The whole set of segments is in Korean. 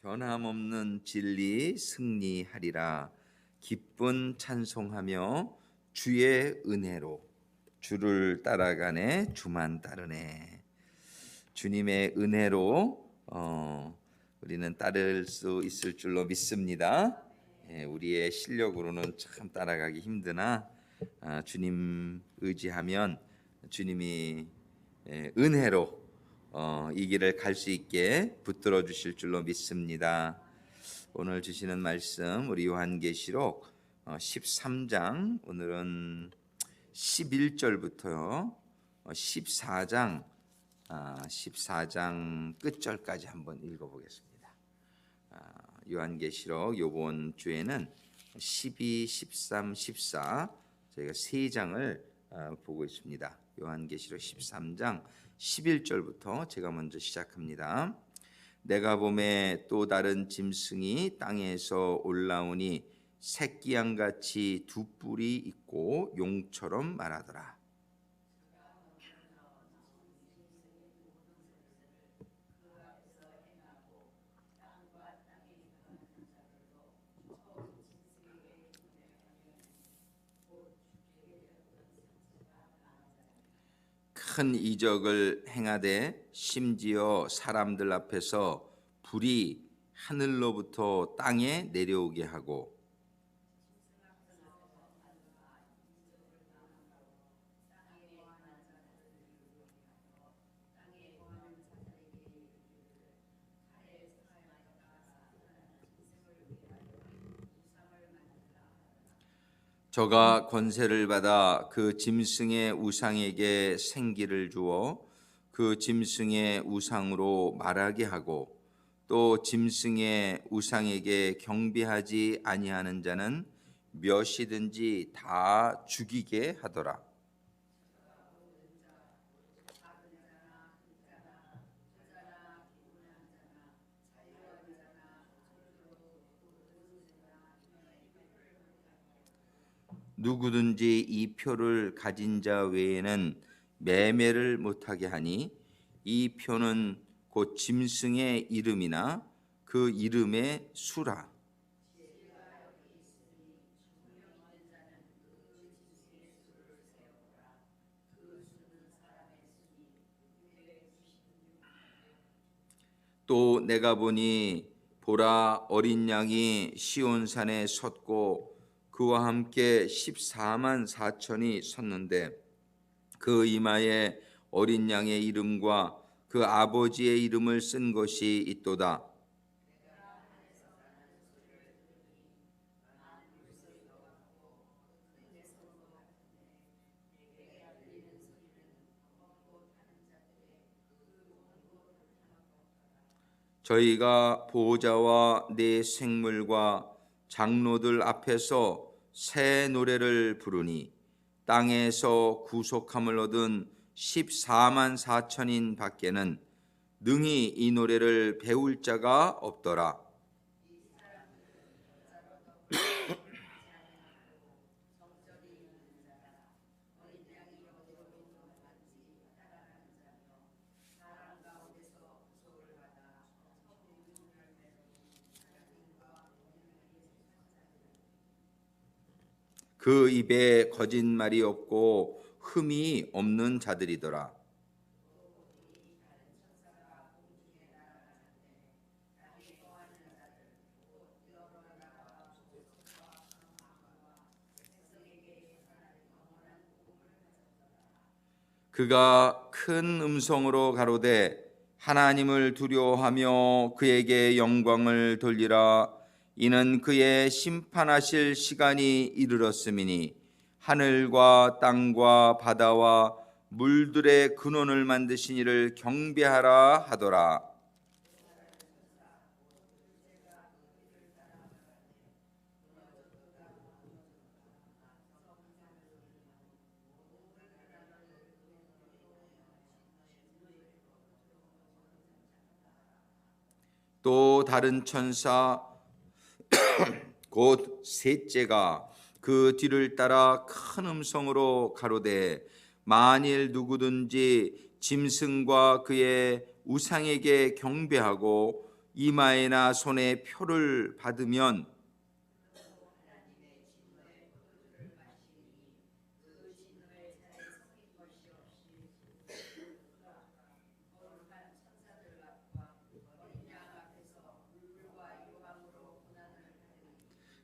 변함없는 진리 승리하리라. 기쁜 찬송하며 주의 은혜로 주를 따라가네 주만 따르네. 주님의 은혜로 우리는 따를 수 있을 줄로 믿습니다. 우리의 실력으로는 참 따라가기 힘드나 주님 의지하면 주님이 은혜로 이 길을 갈 수 있게 붙들어 주실 줄로 믿습니다. 오늘 주시는 말씀 우리 요한계시록 13장 오늘은 11절부터요 14장 끝절까지 한번 읽어보겠습니다. 요한계시록 이번 주에는 12, 13, 14 저희가 세 장을 보고 있습니다. 요한계시록 13장 11절부터 제가 먼저 시작합니다. 내가 보매 또 다른 짐승이 땅에서 올라오니 새끼 양같이 두 뿔이 있고 용처럼 말하더라. 큰 이적을 행하되 심지어 사람들 앞에서 불이 하늘로부터 땅에 내려오게 하고 저가 권세를 받아 그 짐승의 우상에게 생기를 주어 그 짐승의 우상으로 말하게 하고 또 짐승의 우상에게 경배하지 아니하는 자는 몇이든지 다 죽이게 하더라. 누구든지 이 표를 가진 자 외에는 매매를 못하게 하니 이 표는 곧 짐승의 이름이나 그 이름의 수라. 또 내가 보니 보라 어린 양이 시온산에 섰고 그와 함께 14만 4천이 섰는데 그 이마에 어린 양의 이름과 그 아버지의 이름을 쓴 것이 있도다. 저희가 보호자와 네 생물과 장로들 앞에서 새 노래를 부르니 땅에서 구속함을 얻은 14만 4천인 밖에는 능히 이 노래를 배울 자가 없더라. 그 입에 거짓말이 없고 흠이 없는 자들이더라. 그가 큰 음성으로 가로되 하나님을 두려워하며 그에게 영광을 돌리라. 이는 그의 심판하실 시간이 이르렀음이니 하늘과 땅과 바다와 물들의 근원을 만드신 이를 경배하라 하더라. 또 다른 천사 곧 셋째가 그 뒤를 따라 큰 음성으로 가로되 만일 누구든지 짐승과 그의 우상에게 경배하고 이마에나 손에 표를 받으면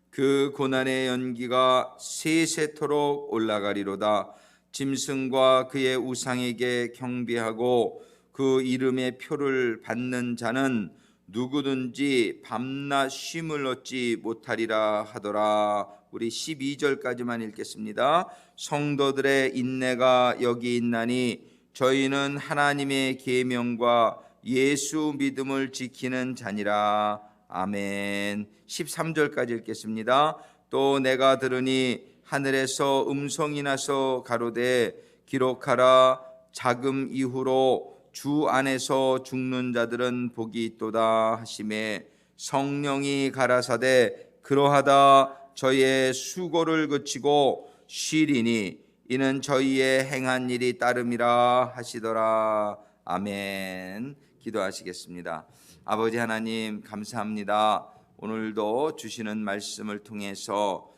그 고난의 연기가 세세토록 올라가리로다. 짐승과 그의 우상에게 경배하고 그 이름의 표를 받는 자는 누구든지 밤낮 쉼을 얻지 못하리라 하더라. 우리 12절까지만 읽겠습니다. 성도들의 인내가 여기 있나니 저희는 하나님의 계명과 예수 믿음을 지키는 자니라. 아멘. 13절까지 읽겠습니다. 또 내가 들으니 하늘에서 음성이 나서 가로되 기록하라. 자금 이후로 주 안에서 죽는 자들은 복이 있도다 하시매 성령이 가라사대 그러하다 저희의 수고를 그치고 쉬리니 이는 저희의 행한 일이 따름이라 하시더라. 아멘. 기도하시겠습니다. 아버지 하나님 감사합니다. 오늘도 주시는 말씀을 통해서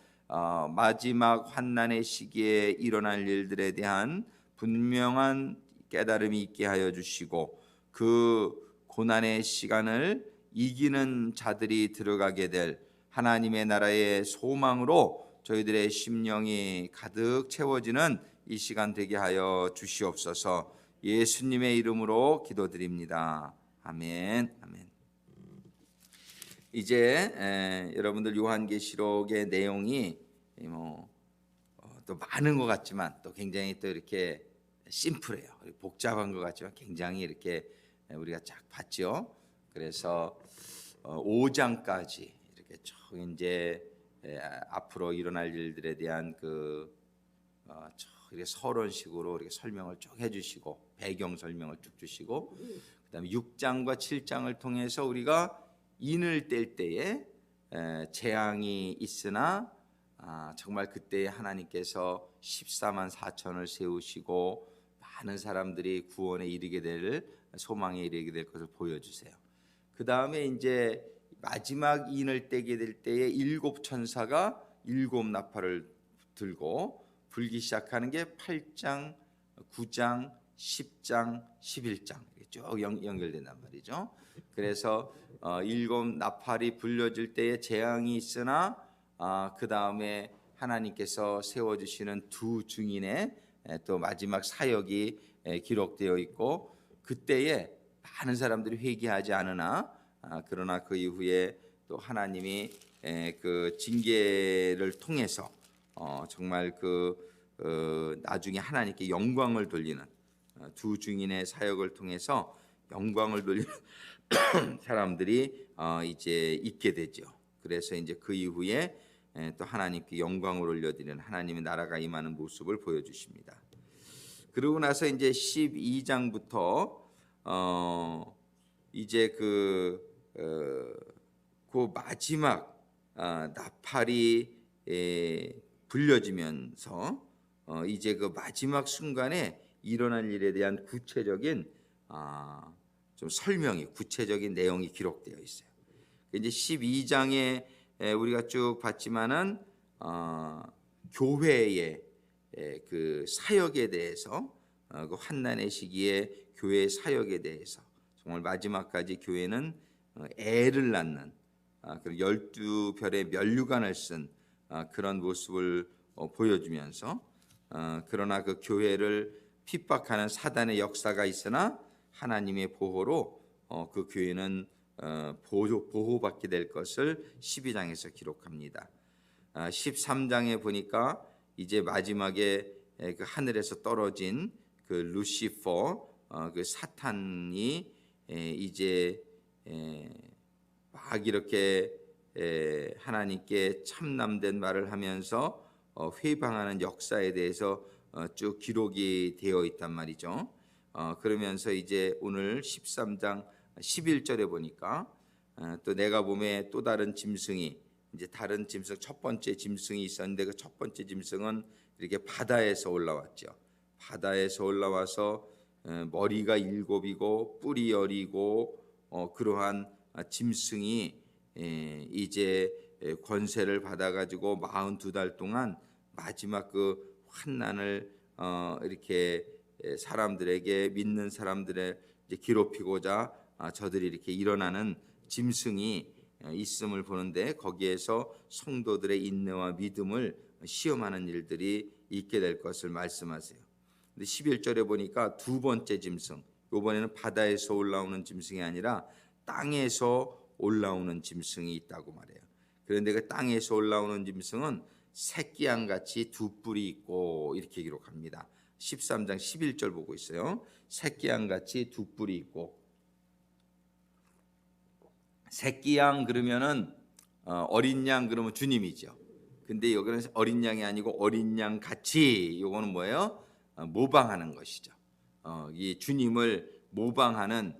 마지막 환난의 시기에 일어날 일들에 대한 분명한 깨달음이 있게 하여 주시고 그 고난의 시간을 이기는 자들이 들어가게 될 하나님의 나라의 소망으로 저희들의 심령이 가득 채워지는 이 시간 되게 하여 주시옵소서. 예수님의 이름으로 기도드립니다. 아멘. 아멘. 이제 여러분들 요한계시록의 내용이 또 많은 것 같지만 또 굉장히 또 이렇게 심플해요. 복잡한 것 같지만 굉장히 이렇게 우리가 쫙 봤죠. 그래서 5장까지 이렇게 쭉 이제 앞으로 일어날 일들에 대한 이렇게 서론식으로 이렇게 설명을 쭉 해주시고 배경 설명을 쭉 주시고 그다음에 6장과 7장을 통해서 우리가 인을 뗄 때에 재앙이 있으나 정말 그때 하나님께서 14만 4천을 세우시고 많은 사람들이 구원에 이르게 될 소망에 이르게 될 것을 보여주세요. 그 다음에 이제 마지막 인을 떼게 될 때에 7 천사가 7 나팔을 들고 불기 시작하는 게 8장, 9장, 10장, 11장 쭉 연결된단 말이죠. 그래서 7 나팔이 불려질 때에 재앙이 있으나 그 다음에 하나님께서 세워주시는 두 증인의 또 마지막 사역이 기록되어 있고 그때에 많은 사람들이 회개하지 않으나 그러나 그 이후에 또 하나님이 그 징계를 통해서 정말 나중에 하나님께 영광을 돌리는 두 증인의 사역을 통해서 영광을 돌리는 사람들이 이제 있게 되죠. 그래서 이제 그 이후에 또 하나님께 영광을 올려드리는 하나님의 나라가 임하는 모습을 보여주십니다. 그러고 나서 이제 12장부터 이제 그 마지막 나팔이 불려지면서 이제 그 마지막 순간에 일어날 일에 대한 구체적인 좀 설명이 구체적인 내용이 기록되어 있어요. 이제 12장에 우리가 쭉 봤지만은 교회의 그 사역에 대해서 그 환난의 시기에 교회의 사역에 대해서 정말 마지막까지 교회는 애를 낳는 그리고 12별의 면류관을 쓴 그런 모습을 보여주면서 그러나 그 교회를 핍박하는 사단의 역사가 있으나 하나님의 보호로 그 교회는 보호받게 될 것을 12장에서 기록합니다. 13장에 보니까 이제 마지막에 그 하늘에서 떨어진 그 루시퍼 그 사탄이 이제 막 이렇게 하나님께 참남된 말을 하면서 회방하는 역사에 대해서 쭉 기록이 되어 있단 말이죠. 그러면서 이제 오늘 13장 11절에 보니까 또 내가 봄에 또 다른 짐승이 이제 다른 짐승 첫 번째 짐승이 있었는데 그 첫 번째 짐승은 이렇게 바다에서 올라왔죠. 바다에서 올라와서 머리가 7이고 뿔이 10이고 그러한 짐승이 이제 권세를 받아가지고 42달 동안 마지막 그 환난을 이렇게 사람들에게 믿는 사람들의 이제 괴롭히고자 저들이 이렇게 일어나는 짐승이 있음을 보는데 거기에서 성도들의 인내와 믿음을 시험하는 일들이 있게 될 것을 말씀하세요. 근데 11절에 보니까 두 번째 짐승, 이번에는 바다에서 올라오는 짐승이 아니라 땅에서 올라오는 짐승이 있다고 말해요. 그런데 그 땅에서 올라오는 짐승은 새끼양 같이 두 뿔이 있고 이렇게 기록합니다. 13장 11절 보고 있어요. 새끼양 같이 두 뿔이 있고, 새끼양 그러면은 어린 양 그러면 주님이죠. 근데 여기는 어린 양이 아니고 어린 양 같이, 요거는 뭐예요? 모방하는 것이죠. 이 주님을 모방하는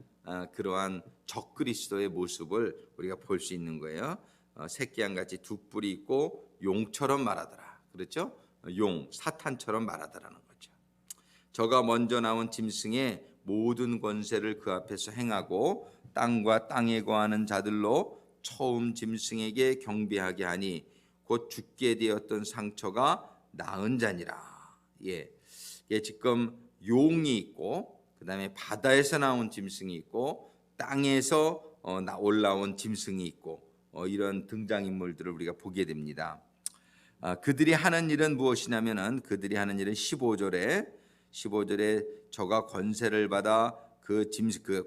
그러한 적그리스도의 모습을 우리가 볼 수 있는 거예요. 새끼양 같이 두 뿔이 있고 용처럼 말하더라. 그렇죠? 용, 사탄처럼 말하더라는 거죠. 저가 먼저 나온 짐승의 모든 권세를 그 앞에서 행하고 땅과 땅에 거하는 자들로 처음 짐승에게 경배하게 하니 곧 죽게 되었던 상처가 나은 자니라. 예, 지금 용이 있고 그다음에 바다에서 나온 짐승이 있고 땅에서 올라온 짐승이 있고 이런 등장인물들을 우리가 보게 됩니다. 그들이 하는 일은 무엇이냐면은 그들이 하는 일은 15절에 저가 권세를 받아 그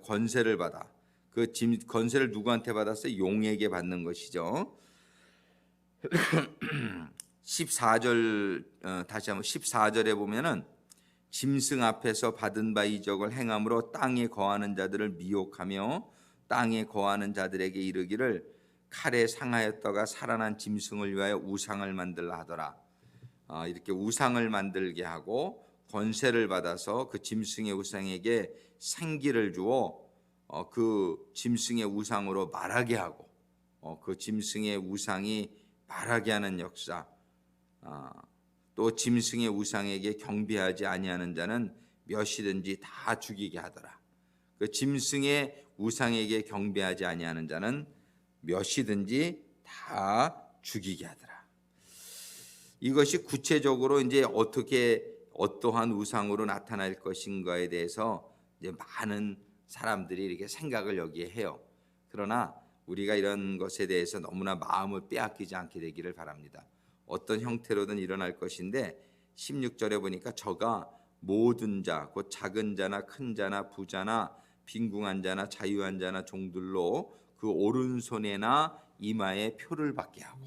권세를 받아 권세를 누구한테 받았어요? 용에게 받는 것이죠. 14절 다시 한번 14절에 보면은 짐승 앞에서 받은 바 이적을 행함으로 땅에 거하는 자들을 미혹하며 땅에 거하는 자들에게 이르기를 칼에 상하였다가 살아난 짐승을 위하여 우상을 만들라 하더라. 이렇게 우상을 만들게 하고 권세를 받아서 그 짐승의 우상에게 생기를 주어 그 짐승의 우상으로 말하게 하고 그 짐승의 우상이 말하게 하는 역사, 또 짐승의 우상에게 경배하지 아니하는 자는 몇이든지 다 죽이게 하더라. 그 짐승의 우상에게 경배하지 아니하는 자는 몇이든지 다 죽이게 하더라. 이것이 구체적으로 이제 어떻게 어떠한 우상으로 나타날 것인가에 대해서 이제 많은 사람들이 이렇게 생각을 여기에 해요. 그러나 우리가 이런 것에 대해서 너무나 마음을 빼앗기지 않게 되기를 바랍니다. 어떤 형태로든 일어날 것인데 16절에 보니까 저가 모든 자, 곧 작은 자나 큰 자나 부자나 빈궁한 자나 자유한 자나 종들로 그 오른손에나 이마에 표를 받게 하고,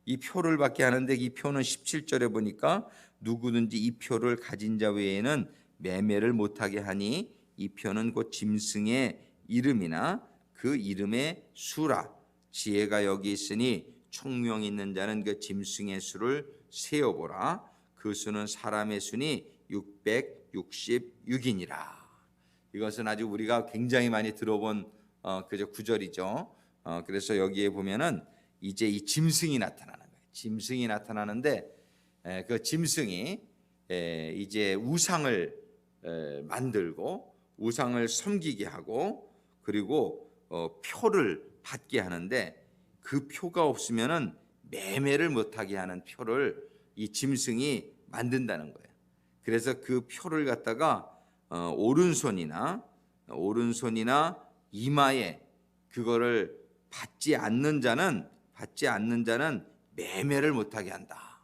이 표를 받게 하는데 이 표는 17절에 보니까 누구든지 이 표를 가진 자 외에는 매매를 못하게 하니 이 표는 곧 짐승의 이름이나 그 이름의 수라. 지혜가 여기 있으니 총명 있는 자는 그 짐승의 수를 세어보라. 그 수는 사람의 수니 666이니라. 이것은 아주 우리가 굉장히 많이 들어본 그저 구절이죠. 그래서 여기에 보면은 이제 이 짐승이 나타나는 거예요. 짐승이 나타나는데 그 짐승이 이제 우상을 만들고 우상을 섬기게 하고 그리고 표를 받게 하는데 그 표가 없으면은 매매를 못하게 하는 표를 이 짐승이 만든다는 거예요. 그래서 그 표를 갖다가 오른손이나 이마에 그거를 받지 않는 자는 매매를 못하게 한다.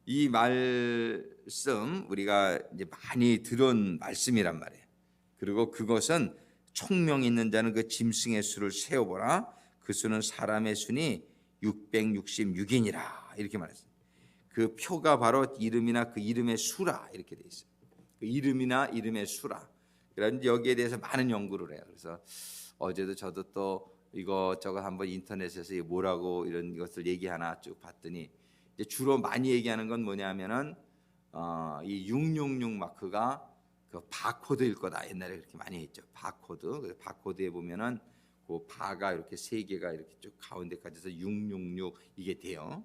이 말씀 우리가 이제 많이 들은 말씀이란 말이에요. 그리고 그것은 총명 있는 자는 그 짐승의 수를 세어보라. 그 수는 사람의 수니 666이니라 이렇게 말했습니다. 그 표가 바로 이름이나 그 이름의 수라 이렇게 돼 있어요. 그 이름이나 이름의 수라. 그런데 여기에 대해서 많은 연구를 해요. 그래서 어제도 저도 또 이것저것 한번 인터넷에서 뭐라고 이런 것을 얘기하나 쭉 봤더니 이제 주로 많이 얘기하는 건 뭐냐면은 이 666 마크가 그 바코드일 거다. 옛날에 그렇게 많이 했죠. 바코드. 그래서 바코드에 보면은 그 바가 이렇게 세 개가 이렇게 쭉 가운데까지서 666 이게 돼요.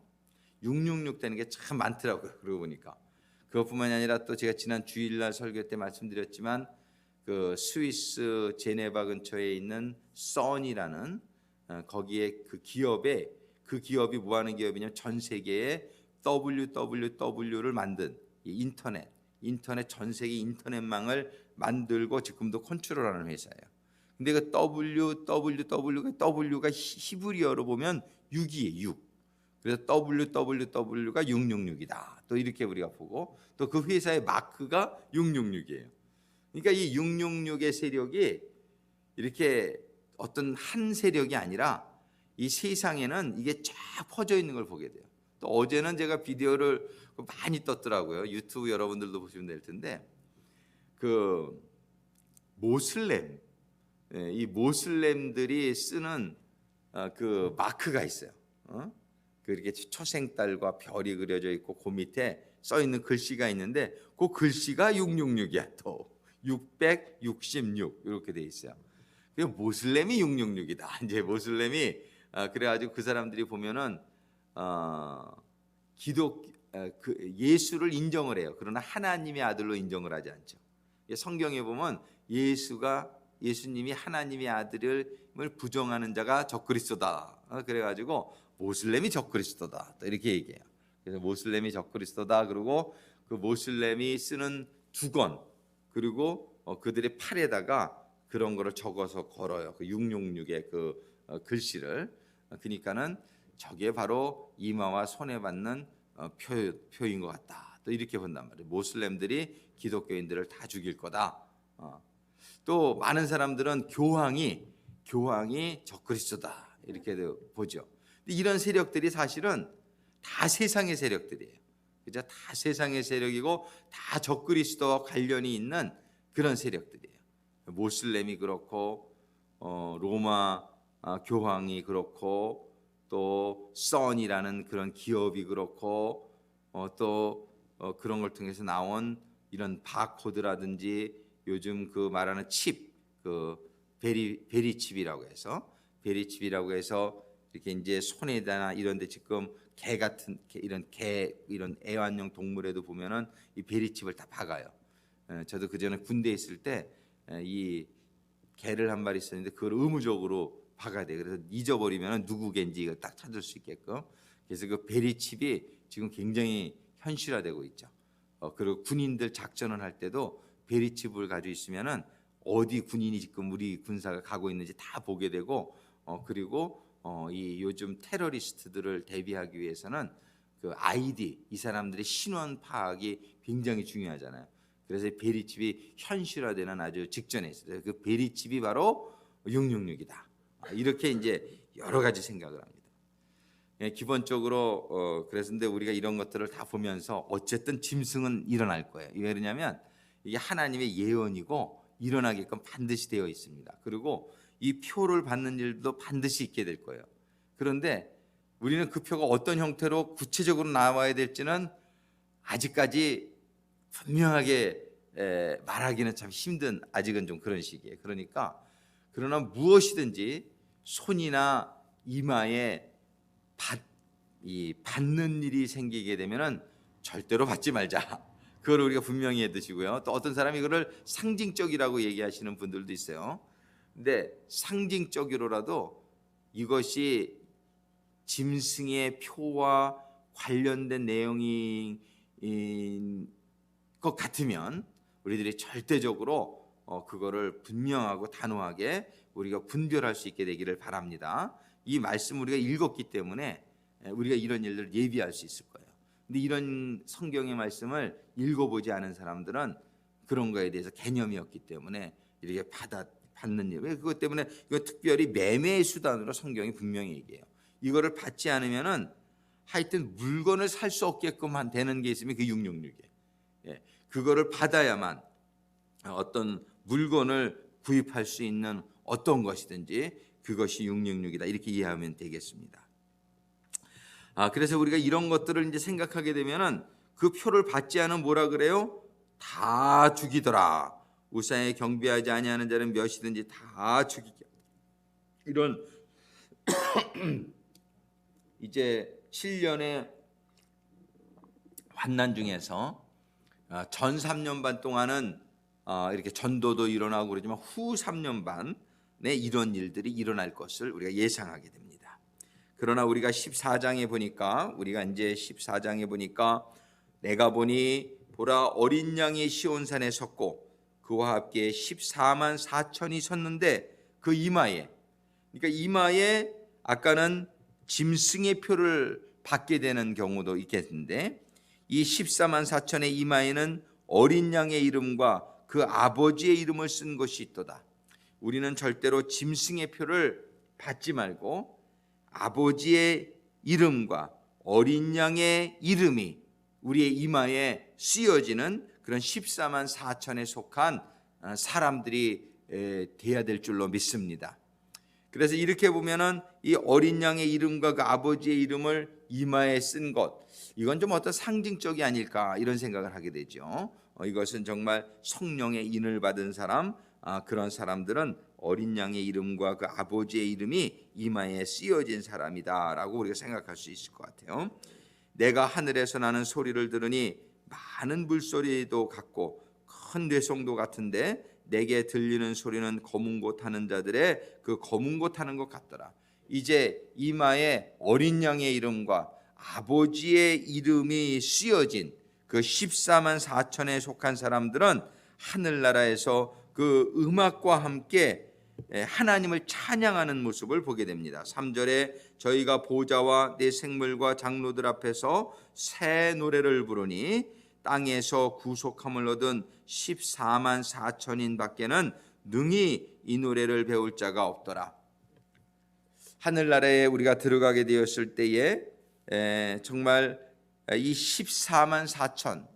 666 되는 게 참 많더라고요. 그러고 보니까 그것뿐만이 아니라 또 제가 지난 주일날 설교 때 말씀드렸지만 그 스위스 제네바 근처에 있는 선이라는 거기에 그 기업이 뭐 하는 기업이냐면 전 세계에 www를 만든 이 인터넷 전 세계 인터넷망을 만들고 지금도 컨트롤하는 회사예요. 근데 그 W가 히브리어로 보면 6이에요. 6. 그래서 www가 666이다. 또 이렇게 우리가 보고 또 그 회사의 마크가 666이에요. 그러니까 이 666의 세력이 이렇게 어떤 한 세력이 아니라 이 세상에는 이게 쫙 퍼져 있는 걸 보게 돼요. 또 어제는 제가 비디오를 많이 떴더라고요. 유튜브 여러분들도 보시면 될 텐데 그 모슬렘, 이 모슬렘들이 쓰는 그 마크가 있어요. 그렇게 초생달과 별이 그려져 있고 그 밑에 써 있는 글씨가 있는데 그 글씨가 666이야. 또 666 이렇게 돼 있어요. 그 모슬렘이 666이다. 이제 모슬렘이 그래가지고 그 사람들이 보면은 그 예수를 인정을 해요. 그러나 하나님의 아들로 인정을 하지 않죠. 성경에 보면 예수님이 하나님의 아들을 부정하는 자가 적그리스도다. 그래가지고 모슬렘이 적그리스도다. 또 이렇게 얘기해요. 그래서 모슬렘이 적그리스도다. 그리고 그 모슬렘이 쓰는 두건 그리고 그들의 팔에다가 그런 거를 적어서 걸어요. 그 666의 그 글씨를. 그러니까는 저게 바로 이마와 손에 받는 표인 것 같다. 또 이렇게 본단 말이에요. 모슬렘들이 기독교인들을 다 죽일 거다. 또 많은 사람들은 교황이 적그리스도다 이렇게 보죠. 이런 세력들이 사실은 다 세상의 세력들이에요. 그죠? 다 세상의 세력이고 다 적그리스도와 관련이 있는 그런 세력들이에요. 모슬렘이 그렇고 로마 교황이 그렇고 또 선이라는 그런 기업이 그렇고 또 그런 걸 통해서 나온 이런 바코드라든지 요즘 그 말하는 칩, 그 베리칩이라고 해서 이렇게 이제 손에다나 이런데 지금 개 같은 이런 애완용 동물에도 보면은 이 베리칩을 다 박아요. 저도 그 전에 군대에 있을 때 이 개를 한 마리 있었는데 그걸 의무적으로 박아야 돼. 그래서 잊어버리면 누구 개인지 이걸 딱 찾을 수 있게끔. 그래서 그 베리칩이 지금 굉장히 현실화되고 있죠. 그리고 군인들 작전을 할 때도 베리칩을 가지고 있으면은 어디 군인이 지금 우리 군사가 가고 있는지 다 보게 되고 그리고 이 요즘 테러리스트들을 대비하기 위해서는 그 아이디 이 사람들의 신원 파악이 굉장히 중요하잖아요. 그래서 베리칩이 현실화되는 아주 직전에 있어요. 그 베리칩이 바로 666이다. 이렇게 이제 여러 가지 생각을 합니다. 기본적으로 그래서인데 우리가 이런 것들을 다 보면서 어쨌든 짐승은 일어날 거예요. 왜 그러냐면 이게 하나님의 예언이고 일어나게끔 반드시 되어 있습니다. 그리고 이 표를 받는 일도 반드시 있게 될 거예요. 그런데 우리는 그 표가 어떤 형태로 구체적으로 나와야 될지는 아직까지 분명하게 말하기는 참 힘든 아직은 좀 그런 시기예요. 그러나 무엇이든지 손이나 이마에 받는 일이 생기게 되면은 절대로 받지 말자. 그걸 우리가 분명히 해두시고요. 또 어떤 사람이 이거를 상징적이라고 얘기하시는 분들도 있어요. 근데 상징적으로라도 이것이 짐승의 표와 관련된 내용인 것 같으면 우리들이 절대적으로 그거를 분명하고 단호하게 우리가 분별할 수 있게 되기를 바랍니다. 이 말씀 우리가 읽었기 때문에 우리가 이런 일들을 예비할 수 있을 거예요. 근데 이런 성경의 말씀을 읽어보지 않은 사람들은 그런 거에 대해서 개념이 없기 때문에 이렇게 받는 일. 그것 때문에 이거 특별히 매매의 수단으로 성경이 분명히 얘기해요. 이거를 받지 않으면은 하여튼 물건을 살 수 없게끔 되는 게 있으면 그 666이에요. 그거를 받아야만 어떤 물건을 구입할 수 있는 어떤 것이든지 그것이 666이다. 이렇게 이해하면 되겠습니다. 그래서 우리가 이런 것들을 이제 생각하게 되면은 그 표를 받지 않으면 뭐라 그래요? 다 죽이더라. 우상에 경배하지 아니하는 자는 몇이든지 다 죽이게. 이런 이제 7년의 환난 중에서 전 3년 반 동안은 이렇게 전도도 일어나고 그러지만 후 3년 반에 이런 일들이 일어날 것을 우리가 예상하게 됩니다. 그러나 우리가 14장에 보니까 내가 보니 보라 어린 양이 시온산에 섰고 그와 함께 14만 4천이 섰는데 그 이마에, 그러니까 이마에 아까는 짐승의 표를 받게 되는 경우도 있겠는데 이 14만 4천의 이마에는 어린 양의 이름과 그 아버지의 이름을 쓴 것이 있도다. 우리는 절대로 짐승의 표를 받지 말고 아버지의 이름과 어린 양의 이름이 우리의 이마에 쓰여지는 그런 14만 4천에 속한 사람들이 돼야 될 줄로 믿습니다. 그래서 이렇게 보면은 이 어린 양의 이름과 그 아버지의 이름을 이마에 쓴 것, 이건 좀 어떤 상징적이 아닐까 이런 생각을 하게 되죠. 이것은 정말 성령의 인을 받은 사람, 그런 사람들은 어린 양의 이름과 그 아버지의 이름이 이마에 쓰여진 사람이다라고 우리가 생각할 수 있을 것 같아요. 내가 하늘에서 나는 소리를 들으니 많은 물소리도 같고 큰 뇌성도 같은데 내게 들리는 소리는 검은 고 타는 자들의 그 검은 고 타는 것 같더라. 이제 이마에 어린 양의 이름과 아버지의 이름이 쓰여진 그 14만 4천에 속한 사람들은 하늘나라에서 그 음악과 함께 하나님을 찬양하는 모습을 보게 됩니다. 3절에 저희가 보좌와 내 생물과 장로들 앞에서 새 노래를 부르니 땅에서 구속함을 얻은 14만 4천인 밖에는 능히 이 노래를 배울 자가 없더라. 하늘나라에 우리가 들어가게 되었을 때에 정말 이 14만 4천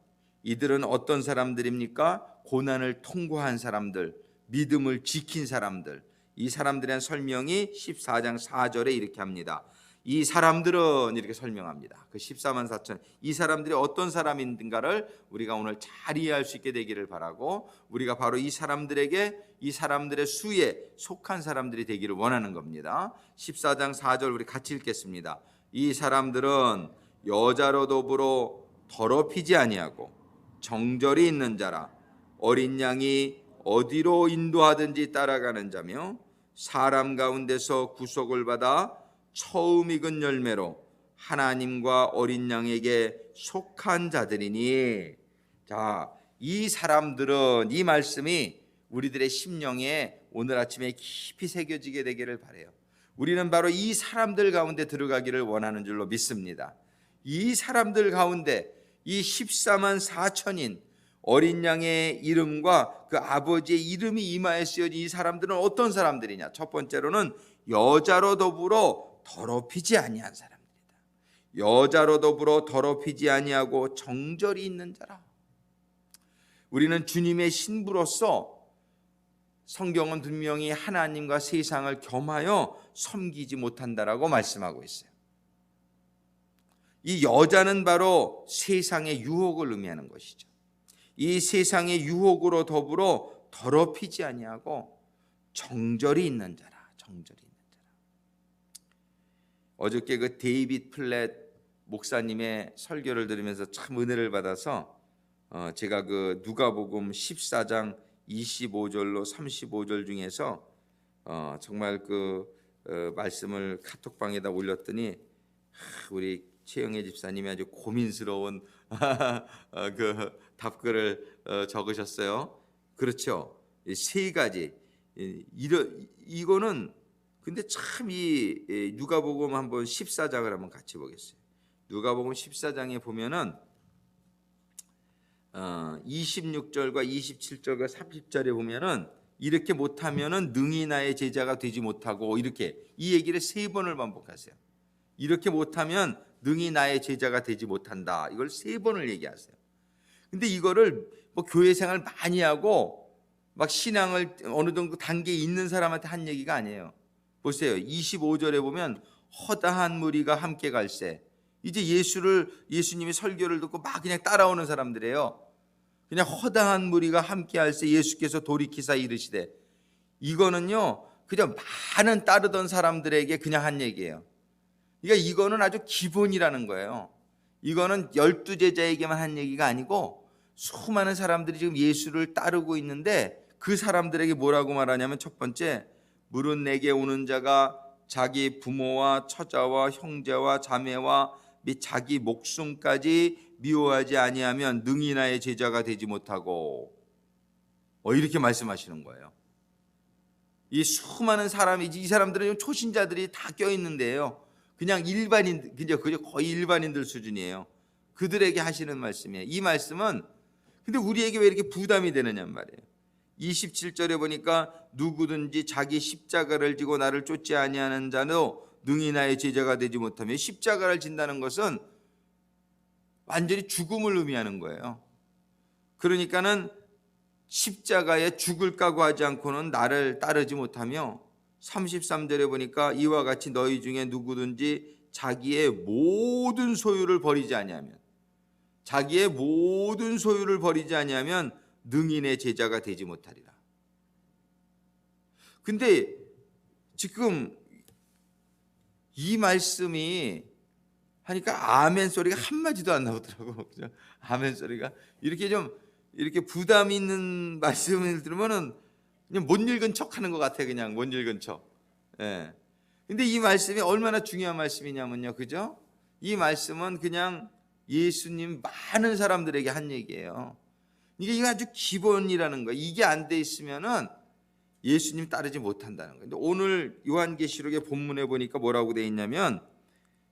이들은 어떤 사람들입니까? 고난을 통과한 사람들, 믿음을 지킨 사람들. 이 사람들에 대한 설명이 14장 4절에 이렇게 합니다. 이 사람들은 이렇게 설명합니다. 그 14만 4천 이 사람들이 어떤 사람인가를 우리가 오늘 잘 이해할 수 있게 되기를 바라고, 우리가 바로 이 사람들에게 이 사람들의 수에 속한 사람들이 되기를 원하는 겁니다. 14장 4절 우리 같이 읽겠습니다. 이 사람들은 여자로 더불어 더럽히지 아니하고 정절이 있는 자라, 어린 양이 어디로 인도하든지 따라가는 자며 사람 가운데서 구속을 받아 처음 익은 열매로 하나님과 어린 양에게 속한 자들이니. 자, 이 사람들은, 이 말씀이 우리들의 심령에 오늘 아침에 깊이 새겨지게 되기를 바라요. 우리는 바로 이 사람들 가운데 들어가기를 원하는 줄로 믿습니다. 이 사람들 가운데 이 14만 4천인 어린 양의 이름과 그 아버지의 이름이 이마에 쓰여진 이 사람들은 어떤 사람들이냐? 첫 번째로는 여자로 더불어 더럽히지 아니한 사람들이다. 여자로 더불어 더럽히지 아니하고 정절이 있는 자라. 우리는 주님의 신부로서 성경은 분명히 하나님과 세상을 겸하여 섬기지 못한다라고 말씀하고 있어요. 이 여자는 바로 세상의 유혹을 의미하는 것이죠. 이 세상의 유혹으로 더불어 더럽히지 아니하고 정절이 있는 자라. 정절이 있는 자라. 어저께 그 데이빗 플랫 목사님의 설교를 들으면서 참 은혜를 받아서 제가 그 누가복음 14장 25절로 35절 중에서 정말 그 말씀을 카톡방에다 올렸더니 우리 최영애 집사님이 아주 고민스러운 그 답글을 적으셨어요. 그렇죠. 세 가지. 이거는 근데 참 이 누가복음 한번 14장을 한번 같이 보겠어요. 누가복음 14장에 보면은 26절과 27절과 30절에 보면은 이렇게 못하면은 능히 나의 제자가 되지 못하고, 이렇게 이 얘기를 세 번을 반복하세요. 이렇게 못하면 능히 나의 제자가 되지 못한다. 이걸 세 번을 얘기하세요. 근데 이거를 뭐 교회 생활 많이 하고 막 신앙을 어느 정도 단계에 있는 사람한테 한 얘기가 아니에요. 보세요. 25절에 보면 허다한 무리가 함께 갈새. 이제 예수님이 설교를 듣고 막 그냥 따라오는 사람들이에요. 그냥 허다한 무리가 함께 할새 예수께서 돌이키사 이르시되. 이거는요 그냥 많은 따르던 사람들에게 그냥 한 얘기예요. 그러니까 이거는 아주 기본이라는 거예요. 이거는 12제자에게만 한 얘기가 아니고 수많은 사람들이 지금 예수를 따르고 있는데 그 사람들에게 뭐라고 말하냐면 첫 번째, 물은 내게 오는 자가 자기 부모와 처자와 형제와 자매와 및 자기 목숨까지 미워하지 아니하면 능히 나의 제자가 되지 못하고, 이렇게 말씀하시는 거예요. 이 수많은 사람이, 이 사람들은 초신자들이 다 껴있는데요, 그냥 일반인, 그저 거의 일반인들 수준이에요. 그들에게 하시는 말씀이에요. 이 말씀은 근데 우리에게 왜 이렇게 부담이 되느냐 말이에요. 27절에 보니까 누구든지 자기 십자가를 지고 나를 쫓지 아니하는 자도 능히 나의 제자가 되지 못하며, 십자가를 진다는 것은 완전히 죽음을 의미하는 거예요. 그러니까는 십자가에 죽을 각오하지 않고는 나를 따르지 못하며, 33절에 보니까 이와 같이 너희 중에 누구든지 자기의 모든 소유를 버리지 아니하면, 자기의 모든 소유를 버리지 아니하면 능히 내 제자가 되지 못하리라. 근데 지금 이 말씀이 하니까 아멘 소리가 한마디도 안 나오더라고. 그죠? 아멘 소리가 이렇게 부담 있는 말씀을 들으면은 그냥 못 읽은 척 하는 것 같아. 그냥 못 읽은 척. 예. 근데 이 말씀이 얼마나 중요한 말씀이냐면요. 그죠? 이 말씀은 그냥 예수님 많은 사람들에게 한 얘기예요. 이게 아주 기본이라는 거예요. 이게 안 돼 있으면은 예수님 따르지 못한다는 거예요. 근데 오늘 요한계시록의 본문에 보니까 뭐라고 돼 있냐면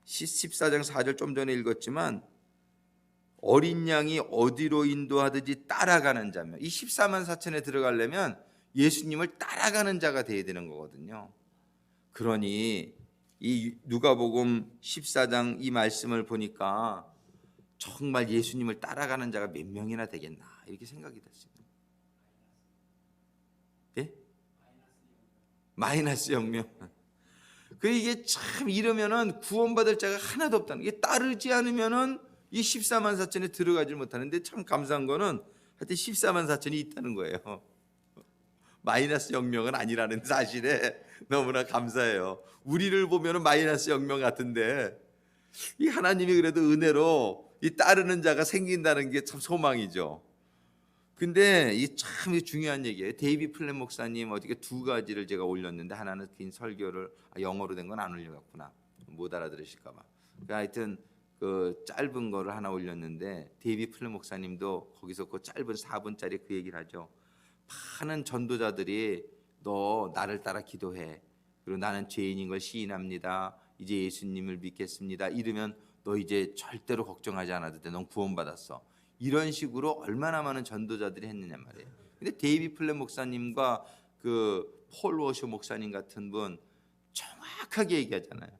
14장 4절 좀 전에 읽었지만, 어린 양이 어디로 인도하듯이 따라가는 자면, 이 14만 4천에 들어가려면 예수님을 따라가는 자가 돼야 되는 거거든요. 그러니 이 누가복음 14장 이 말씀을 보니까 정말 예수님을 따라가는 자가 몇 명이나 되겠나 이렇게 생각이 됐습니다. 예? 마이너스 0명. 이게 참 이러면은 구원받을 자가 하나도 없다는 게, 따르지 않으면은 이 14만 4천에 들어가지 못하는데, 참 감사한 거는 하여튼 14만 4천이 있다는 거예요. 마이너스 0명은 아니라는 사실에 너무나 감사해요. 우리를 보면은 마이너스 0명 같은데, 이 하나님이 그래도 은혜로 이 따르는 자가 생긴다는 게 참 소망이죠. 근데 이 참 중요한 얘기예요. 데이비 플랫 목사님 어저께 두 가지를 제가 올렸는데, 하나는 긴 설교를 영어로 된 건 안 올려갔구나, 못 알아들으실까 봐. 하여튼 그 짧은 거를 하나 올렸는데, 데이비 플랫 목사님도 거기서 그 짧은 4분짜리 그 얘기를 하죠. 많은 전도자들이 너 나를 따라 기도해, 그리고 나는 죄인인 걸 시인합니다, 이제 예수님을 믿겠습니다, 이러면 너 이제 절대로 걱정하지 않아도 돼, 넌 구원받았어, 이런 식으로 얼마나 많은 전도자들이 했느냐 말이에요. 근데 데이비 플랫 목사님과 그 폴 워셔 목사님 같은 분 정확하게 얘기하잖아요.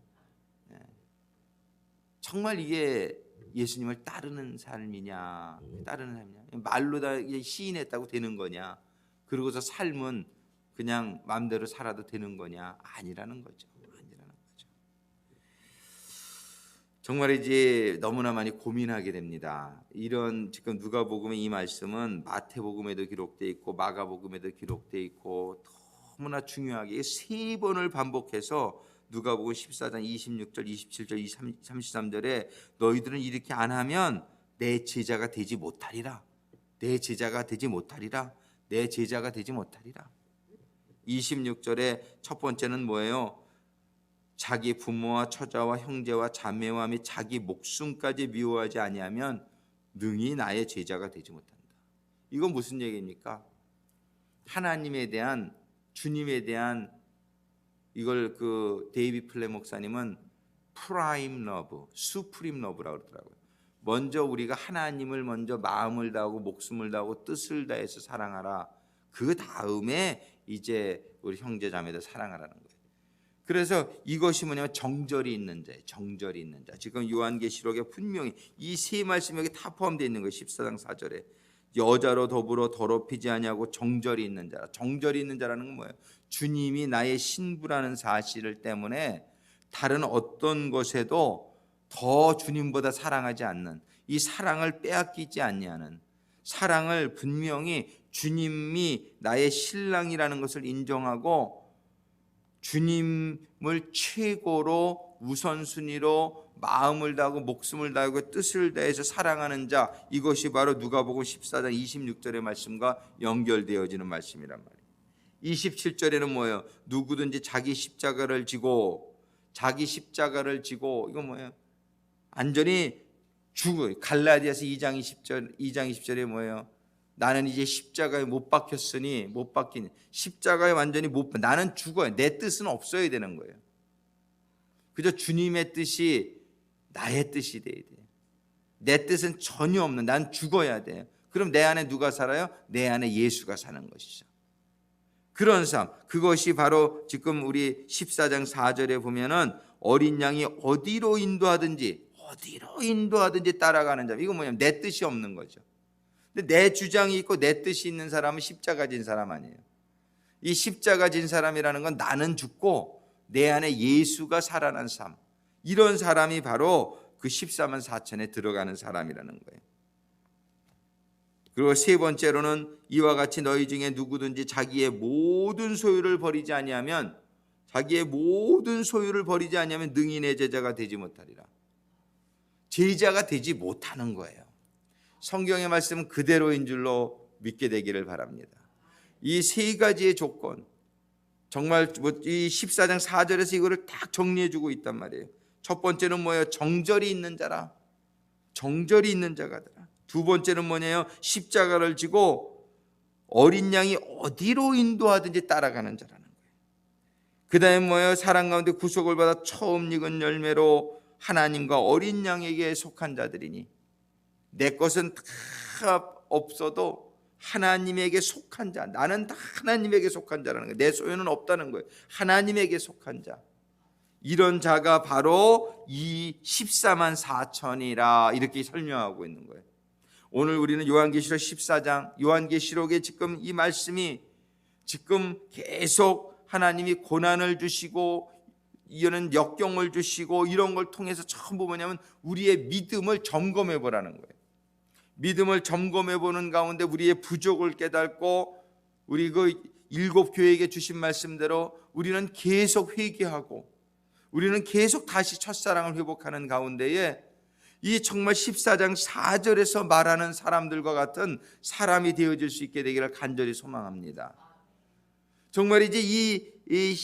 정말 이게 예수님을 따르는 삶이냐, 따르는 삶이냐, 말로 다 시인했다고 되는 거냐, 그러고서 삶은 그냥 마음대로 살아도 되는 거냐, 아니라는 거죠. 정말 이제 너무나 많이 고민하게 됩니다. 이런 지금 누가복음의 이 말씀은 마태복음에도 기록되어 있고 마가복음에도 기록되어 있고, 너무나 중요하게 세 번을 반복해서 누가복음 14장 26절, 27절, 33절에 너희들은 이렇게 안 하면 내 제자가 되지 못하리라. 내 제자가 되지 못하리라. 내 제자가 되지 못하리라. 26절에 첫 번째는 뭐예요? 자기 부모와 처자와 형제와 자매와 및 자기 목숨까지 미워하지 아니하면 능히 나의 제자가 되지 못한다. 이건 무슨 얘기입니까? 하나님에 대한, 주님에 대한, 이걸 그 데이비 플랫 목사님은 프라임 러브, 수프림 러브라고 그러더라고요. 먼저 우리가 하나님을 먼저 마음을 다하고 목숨을 다하고 뜻을 다해서 사랑하라. 그 다음에 이제 우리 형제 자매들 사랑하라는 거예요. 그래서 이것이 뭐냐면 정절이 있는 자예요. 정절이 있는 자. 지금 요한계시록에 분명히 이 세 말씀이 여기 다 포함되어 있는 거예요. 14장 4절에 여자로 더불어 더럽히지 아니하고 정절이 있는 자라. 정절이 있는 자라는 건 뭐예요? 주님이 나의 신부라는 사실을 때문에 다른 어떤 것에도 더 주님보다 사랑하지 않는, 이 사랑을 빼앗기지 아니하는, 사랑을 분명히 주님이 나의 신랑이라는 것을 인정하고 주님을 최고로 우선순위로 마음을 다하고 목숨을 다하고 뜻을 다해서 사랑하는 자, 이것이 바로 누가복음 14장 26절의 말씀과 연결되어지는 말씀이란 말이에요. 27절에는 뭐예요? 누구든지 자기 십자가를 지고 이거 뭐예요? 완전히 죽어요. 갈라디아서 2장 20절에 뭐예요? 나는 이제 십자가에 못 박혔으니 십자가에 완전히 나는 죽어요. 내 뜻은 없어야 되는 거예요. 그저 주님의 뜻이 나의 뜻이 돼야 돼요. 내 뜻은 전혀 없는, 난 죽어야 돼요. 그럼 내 안에 누가 살아요? 내 안에 예수가 사는 것이죠. 그런 삶, 그것이 바로 지금 우리 14장 4절에 보면은 어린 양이 어디로 인도하든지 따라가는 자. 이거 뭐냐면 내 뜻이 없는 거죠. 근데 내 주장이 있고 내 뜻이 있는 사람은 십자가 진 사람 아니에요. 이 십자가 진 사람이라는 건 나는 죽고 내 안에 예수가 살아난 삶, 이런 사람이 바로 그 14만 4천에 들어가는 사람이라는 거예요. 그리고 세 번째로는 이와 같이 너희 중에 누구든지 자기의 모든 소유를 버리지 아니하면 능히 내 제자가 되지 못하리라. 제자가 되지 못하는 거예요. 성경의 말씀은 그대로인 줄로 믿게 되기를 바랍니다. 이 세 가지의 조건, 정말 이 14장 4절에서 이거를 딱 정리해 주고 있단 말이에요. 첫 번째는 뭐예요? 정절이 있는 자가 되라. 두 번째는 뭐냐요? 십자가를 지고 어린 양이 어디로 인도하든지 따라가는 자라는 거예요. 그 다음에 뭐예요? 사랑 가운데 구속을 받아 처음 익은 열매로 하나님과 어린 양에게 속한 자들이니, 내 것은 다 없어도 하나님에게 속한 자, 나는 다 하나님에게 속한 자라는 거예요. 내 소유는 없다는 거예요. 하나님에게 속한 자, 이런 자가 바로 이 14만 4천이라 이렇게 설명하고 있는 거예요. 오늘 우리는 요한계시록 14장, 요한계시록에 지금 이 말씀이 지금 계속 하나님이 고난을 주시고 이런 역경을 주시고 이런 걸 통해서 전부 뭐냐면 우리의 믿음을 점검해 보라는 거예요. 믿음을 점검해 보는 가운데 우리의 부족을 깨닫고, 우리 그 일곱 교회에게 주신 말씀대로 우리는 계속 회개하고 우리는 계속 다시 첫사랑을 회복하는 가운데에 이 정말 14장 4절에서 말하는 사람들과 같은 사람이 되어질 수 있게 되기를 간절히 소망합니다. 정말 이제 이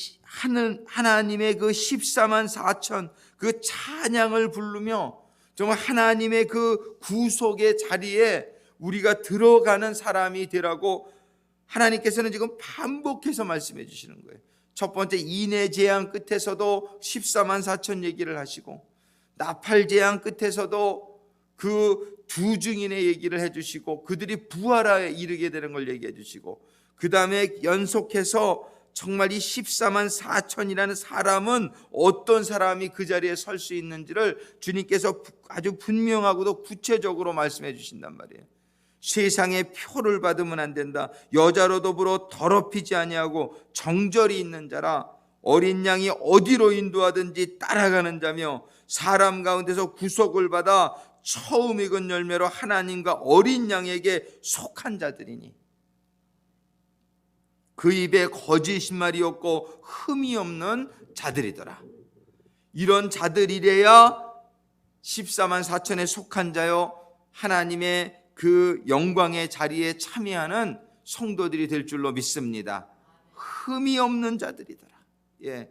하나님의 그 14만 4천 그 찬양을 부르며 정말 하나님의 그 구속의 자리에 우리가 들어가는 사람이 되라고 하나님께서는 지금 반복해서 말씀해 주시는 거예요. 첫 번째 인해 재앙 끝에서도 14만 4천 얘기를 하시고, 나팔 재앙 끝에서도 그 두 증인의 얘기를 해주시고 그들이 부활에 이르게 되는 걸 얘기해 주시고, 그 다음에 연속해서 정말 이 14만 4천이라는 사람은 어떤 사람이 그 자리에 설 수 있는지를 주님께서 아주 분명하고도 구체적으로 말씀해 주신단 말이에요. 세상에 표를 받으면 안 된다. 여자로 더불어 더럽히지 아니하고 정절이 있는 자라. 어린 양이 어디로 인도하든지 따라가는 자며 사람 가운데서 구속을 받아 처음 익은 열매로 하나님과 어린 양에게 속한 자들이니, 그 입에 거짓말이 없고 흠이 없는 자들이더라. 이런 자들이래야 14만 4천에 속한 자요, 하나님의 그 영광의 자리에 참여하는 성도들이 될 줄로 믿습니다. 흠이 없는 자들이더라. 예,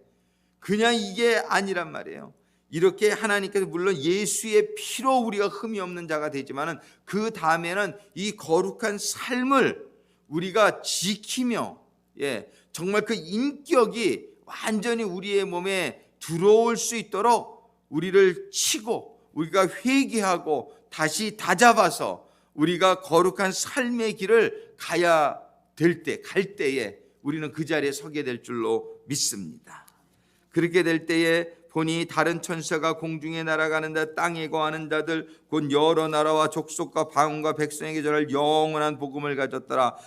그냥 이게 아니란 말이에요. 이렇게 하나님께서 물론 예수의 피로 우리가 흠이 없는 자가 되지만은 그 다음에는 이 거룩한 삶을 우리가 지키며, 예, 정말 그 인격이 완전히 우리의 몸에 들어올 수 있도록 우리를 치고 우리가 회개하고 다시 다잡아서 우리가 거룩한 삶의 길을 가야 될 때, 갈 때에 우리는 그 자리에 서게 될 줄로 믿습니다. 그렇게 될 때에 보니 다른 천사가 공중에 날아가는 자, 땅에 거하는 자들 곧 여러 나라와 족속과 방언과 백성에게 전할 영원한 복음을 가졌더라.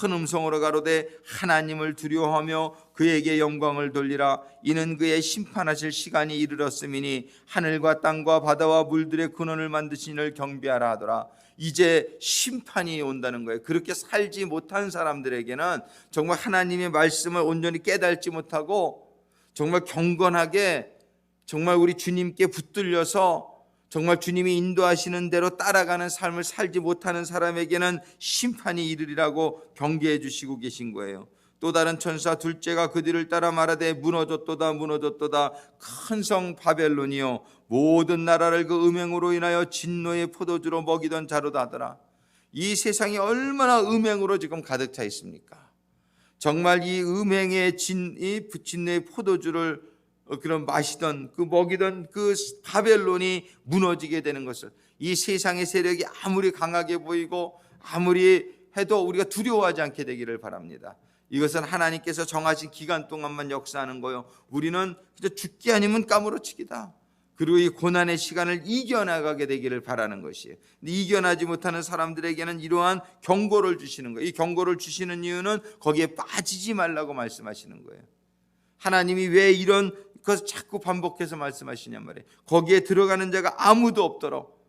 큰 음성으로 가로되 하나님을 두려워하며 그에게 영광을 돌리라. 이는 그의 심판하실 시간이 이르렀음이니 하늘과 땅과 바다와 물들의 근원을 만드신 이를 경배하라 하더라. 이제 심판이 온다는 거예요. 그렇게 살지 못한 사람들에게는 정말 하나님의 말씀을 온전히 깨닫지 못하고 정말 경건하게 정말 우리 주님께 붙들려서 정말 주님이 인도하시는 대로 따라가는 삶을 살지 못하는 사람에게는 심판이 이르리라고 경계해 주시고 계신 거예요. 또 다른 천사 둘째가 그 뒤를 따라 말하되 무너졌도다 무너졌도다 큰 성 바벨론이요 모든 나라를 그 음행으로 인하여 진노의 포도주로 먹이던 자로다 하더라. 이 세상이 얼마나 음행으로 지금 가득 차 있습니까? 정말 이 음행의 진노의 포도주를 그런 마시던 그 먹이던 그 바벨론이 무너지게 되는 것을, 이 세상의 세력이 아무리 강하게 보이고 아무리 해도 우리가 두려워하지 않게 되기를 바랍니다. 이것은 하나님께서 정하신 기간 동안만 역사하는 거요. 우리는 그저 죽기 아니면 까무러치기다. 그리고 이 고난의 시간을 이겨나가게 되기를 바라는 것이에요. 근데 이겨나지 못하는 사람들에게는 이러한 경고를 주시는 거예요. 이 경고를 주시는 이유는 거기에 빠지지 말라고 말씀하시는 거예요. 하나님이 왜 이런 것을 자꾸 반복해서 말씀하시냔 말이에요. 거기에 들어가는 자가 아무도 없도록,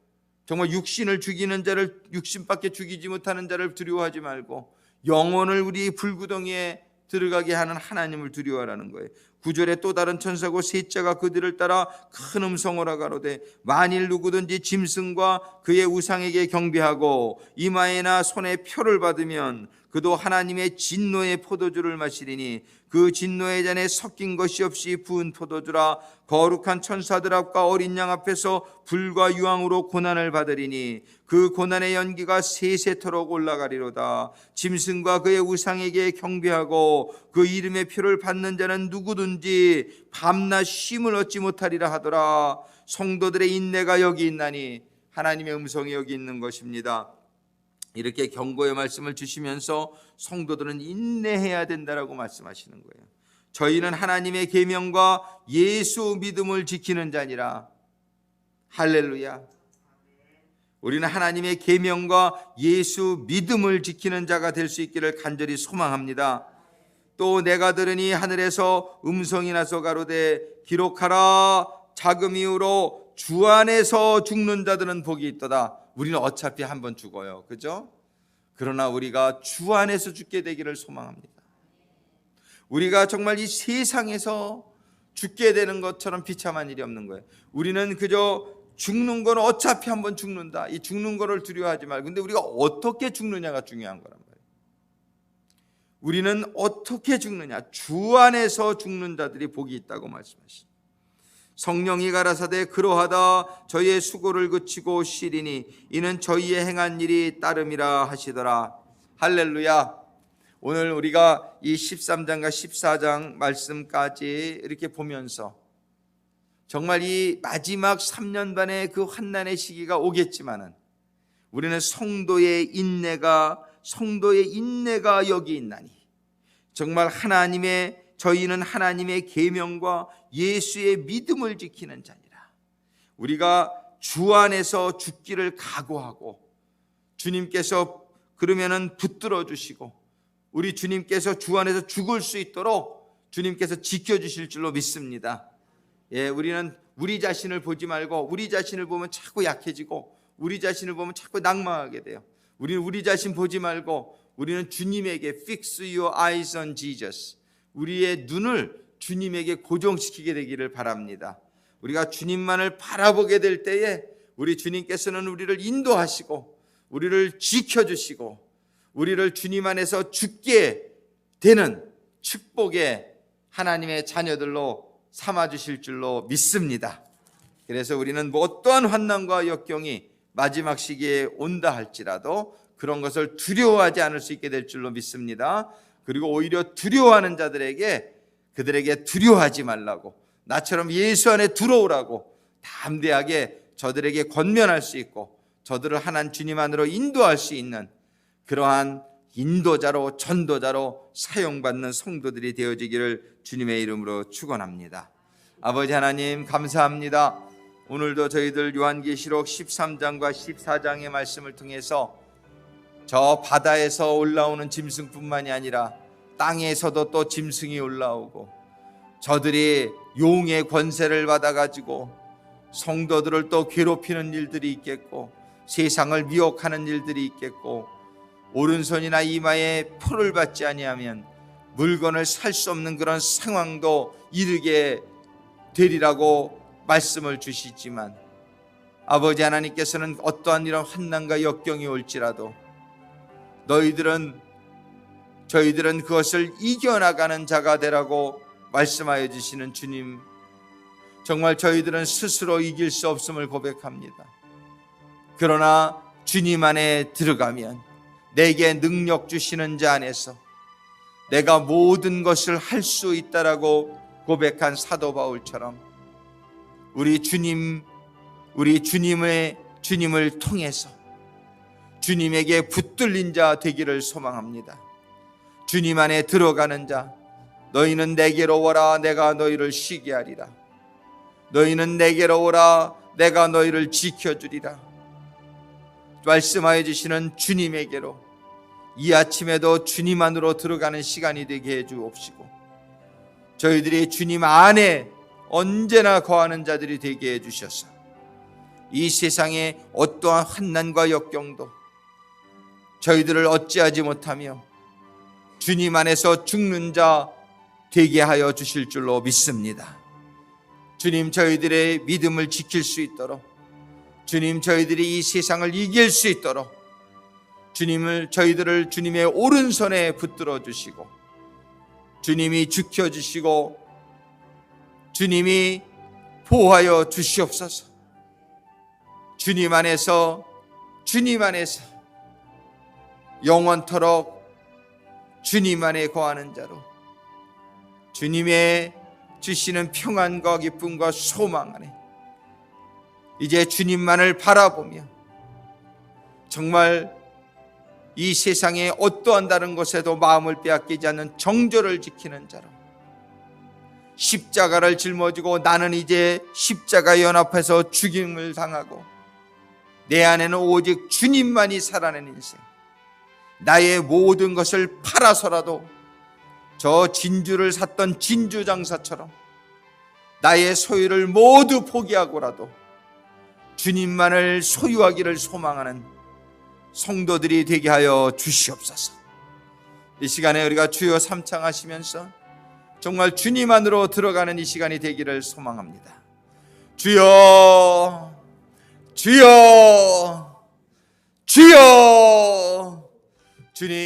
정말 육신을 죽이는 자를, 육신밖에 죽이지 못하는 자를 두려워하지 말고 영혼을 우리 불구덩이에 들어가게 하는 하나님을 두려워하라는 거예요. 9절에 또 다른 천사고 셋째가 그들을 따라 큰 음성으로 가로되 만일 누구든지 짐승과 그의 우상에게 경배하고 이마에나 손에 표를 받으면 그도 하나님의 진노의 포도주를 마시리니 그 진노의 잔에 섞인 것이 없이 부은 포도주라. 거룩한 천사들 앞과 어린 양 앞에서 불과 유황으로 고난을 받으리니 그 고난의 연기가 세세토록 올라가리로다. 짐승과 그의 우상에게 경배하고 그 이름의 표를 받는 자는 누구든지 밤낮 쉼을 얻지 못하리라 하더라. 성도들의 인내가 여기 있나니, 하나님의 음성이 여기 있는 것입니다. 이렇게 경고의 말씀을 주시면서 성도들은 인내해야 된다라고 말씀하시는 거예요. 저희는 하나님의 계명과 예수 믿음을 지키는 자니라. 할렐루야. 우리는 하나님의 계명과 예수 믿음을 지키는 자가 될 수 있기를 간절히 소망합니다. 또 내가 들으니 하늘에서 음성이 나서 가로되 기록하라. 자금 이후로 주 안에서 죽는 자들은 복이 있도다. 우리는 어차피 한번 죽어요. 그죠? 그러나 우리가 주 안에서 죽게 되기를 소망합니다. 우리가 정말 이 세상에서 죽게 되는 것처럼 비참한 일이 없는 거예요. 우리는 그저 죽는 건 어차피 한번 죽는다. 이 죽는 거를 두려워하지 말고, 근데 우리가 어떻게 죽느냐가 중요한 거란 말이에요. 우리는 어떻게 죽느냐, 주 안에서 죽는 자들이 복이 있다고 말씀하십니다. 성령이 가라사대 그러하다 저희의 수고를 그치고 쉬리니 이는 저희의 행한 일이 따름이라 하시더라. 할렐루야. 오늘 우리가 이 13장과 14장 말씀까지 이렇게 보면서 정말 이 마지막 3년 반의 그 환난의 시기가 오겠지만은 우리는 성도의 인내가 여기 있나니, 정말 저희는 하나님의 계명과 예수의 믿음을 지키는 자니라. 우리가 주 안에서 죽기를 각오하고 주님께서 그러면은 붙들어 주시고 우리 주님께서 주 안에서 죽을 수 있도록 주님께서 지켜주실 줄로 믿습니다. 우리는 우리 자신을 보지 말고, 우리 자신을 보면 자꾸 약해지고 우리 자신을 보면 자꾸 낙망하게 돼요. 우리는 우리 자신 보지 말고 우리는 주님에게 fix your eyes on Jesus, 우리의 눈을 주님에게 고정시키게 되기를 바랍니다. 우리가 주님만을 바라보게 될 때에 우리 주님께서는 우리를 인도하시고 우리를 지켜주시고 우리를 주님 안에서 죽게 되는 축복의 하나님의 자녀들로 삼아주실 줄로 믿습니다. 그래서 우리는 어떠한 환난과 역경이 마지막 시기에 온다 할지라도 그런 것을 두려워하지 않을 수 있게 될 줄로 믿습니다. 그리고 오히려 두려워하는 자들에게, 그들에게 두려워하지 말라고, 나처럼 예수 안에 들어오라고 담대하게 저들에게 권면할 수 있고 저들을 하나님 주님 안으로 인도할 수 있는 그러한 인도자로, 전도자로 사용받는 성도들이 되어지기를 주님의 이름으로 축원합니다. 아버지 하나님 감사합니다. 오늘도 저희들 요한계시록 13장과 14장의 말씀을 통해서 저 바다에서 올라오는 짐승뿐만이 아니라 땅에서도 또 짐승이 올라오고 저들이 용의 권세를 받아가지고 성도들을 또 괴롭히는 일들이 있겠고 세상을 미혹하는 일들이 있겠고 오른손이나 이마에 표를 받지 아니하면 물건을 살 수 없는 그런 상황도 이르게 되리라고 말씀을 주시지만 아버지 하나님께서는 어떠한 이런 환난과 역경이 올지라도 저희들은 그것을 이겨나가는 자가 되라고 말씀하여 주시는 주님, 정말 저희들은 스스로 이길 수 없음을 고백합니다. 그러나 주님 안에 들어가면 내게 능력 주시는 자 안에서 내가 모든 것을 할 수 있다라고 고백한 사도 바울처럼 우리 주님을 통해서 주님에게 붙들린 자 되기를 소망합니다. 주님 안에 들어가는 자, 너희는 내게로 오라, 내가 너희를 쉬게 하리라. 너희는 내게로 오라, 내가 너희를 지켜주리라. 말씀하여 주시는 주님에게로 이 아침에도 주님 안으로 들어가는 시간이 되게 해 주옵시고, 저희들이 주님 안에 언제나 거하는 자들이 되게 해 주셔서 이 세상의 어떠한 환난과 역경도 저희들을 어찌하지 못하며 주님 안에서 죽는 자 되게 하여 주실 줄로 믿습니다. 주님, 저희들의 믿음을 지킬 수 있도록, 주님, 저희들이 이 세상을 이길 수 있도록 저희들을 주님의 오른손에 붙들어 주시고 주님이 지켜주시고 주님이 보호하여 주시옵소서. 주님 안에서 영원토록 주님 안에 거하는 자로 주님의 주시는 평안과 기쁨과 소망 안에 이제 주님만을 바라보며 정말 이 세상에 어떠한 다른 것에도 마음을 빼앗기지 않는 정절을 지키는 자로 십자가를 짊어지고 나는 이제 십자가 연합해서 죽임을 당하고 내 안에는 오직 주님만이 살아낸 인생, 나의 모든 것을 팔아서라도 저 진주를 샀던 진주 장사처럼 나의 소유를 모두 포기하고라도 주님만을 소유하기를 소망하는 성도들이 되게 하여 주시옵소서. 이 시간에 우리가 주여 삼창하시면서 정말 주님 안으로 들어가는 이 시간이 되기를 소망합니다. 주여, 주여, 주여. 주님